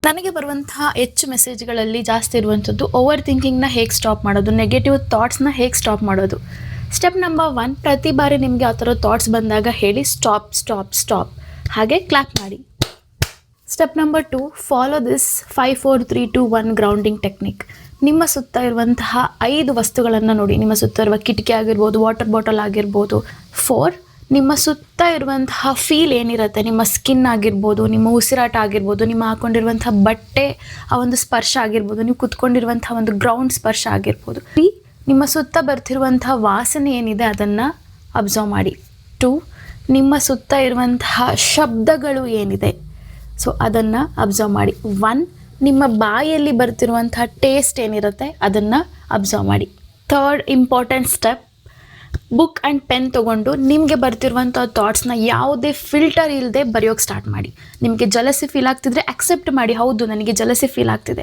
ನನಗೆ ಬರುವಂತಹ ಹೆಚ್ಚು ಮೆಸೇಜ್ಗಳಲ್ಲಿ ಜಾಸ್ತಿ ಇರುವಂಥದ್ದು ಓವರ್ ಥಿಂಕಿಂಗ್ನ ಹೇಗೆ ಸ್ಟಾಪ್ ಮಾಡೋದು, ನೆಗೆಟಿವ್ ಥಾಟ್ಸ್ನ ಹೇಗೆ ಸ್ಟಾಪ್ ಮಾಡೋದು. ಸ್ಟೆಪ್ ನಂಬರ್ 1, ಪ್ರತಿ ಬಾರಿ ನಿಮಗೆ ಆ ಥರ ಥಾಟ್ಸ್ ಬಂದಾಗ ಹೇಳಿ ಸ್ಟಾಪ್ ಸ್ಟಾಪ್ ಸ್ಟಾಪ್, ಹಾಗೆ ಕ್ಲಾಪ್ ಮಾಡಿ. Step number 2, follow this 5 4 3 2 1 grounding technique. ನಿಮ್ಮ ಸುತ್ತ ಇರುವಂತಹ 5 ವಸ್ತುಗಳನ್ನು ನೋಡಿ. ನಿಮ್ಮ ಸುತ್ತ ಇರುವ ಕಿಟಕಿ ಆಗಿರ್ಬೋದು, ವಾಟರ್ ಬಾಟಲ್ ಆಗಿರ್ಬೋದು. 4, ನಿಮ್ಮ ಸುತ್ತ ಇರುವಂತಹ ಫೀಲ್ ಏನಿರುತ್ತೆ, ನಿಮ್ಮ ಸ್ಕಿನ್ ಆಗಿರ್ಬೋದು, ನಿಮ್ಮ ಉಸಿರಾಟ ಆಗಿರ್ಬೋದು, ನಿಮ್ಮ ಹಾಕೊಂಡಿರುವಂತಹ ಬಟ್ಟೆ ಆ ಒಂದು ಸ್ಪರ್ಶ ಆಗಿರ್ಬೋದು, ನೀವು ಕುತ್ಕೊಂಡಿರುವಂತಹ ಒಂದು ಗ್ರೌಂಡ್ ಸ್ಪರ್ಶ ಆಗಿರ್ಬೋದು. 3, ನಿಮ್ಮ ಸುತ್ತ ಬರ್ತಿರುವಂತಹ ವಾಸನೆ ಏನಿದೆ ಅದನ್ನು ಅಬ್ಸರ್ವ್ ಮಾಡಿ. 2, ನಿಮ್ಮ ಸುತ್ತ ಇರುವಂತಹ ಶಬ್ದಗಳು ಏನಿದೆ ಸೊ ಅದನ್ನು ಅಬ್ಸರ್ವ್ ಮಾಡಿ. 1, ನಿಮ್ಮ ಬಾಯಲ್ಲಿ ಬರ್ತಿರುವಂತಹ ಟೇಸ್ಟ್ ಏನಿರುತ್ತೆ ಅದನ್ನು ಅಬ್ಸರ್ವ್ ಮಾಡಿ. 3rd important step, book and pen ತೊಗೊಂಡು ನಿಮಗೆ ಬರ್ತಿರುವಂಥ ಥಾಟ್ಸ್ನ ಯಾವುದೇ ಫಿಲ್ಟರ್ ಇಲ್ಲದೆ ಬರೆಯೋಕ್ಕೆ ಸ್ಟಾರ್ಟ್ ಮಾಡಿ. ನಿಮಗೆ ಜಲಸಿ ಫೀಲ್ ಆಗ್ತಿದ್ರೆ ಅಕ್ಸೆಪ್ಟ್ ಮಾಡಿ, ಹೌದು ನನಗೆ ಜಲಸಿ ಫೀಲ್ ಆಗ್ತಿದೆ.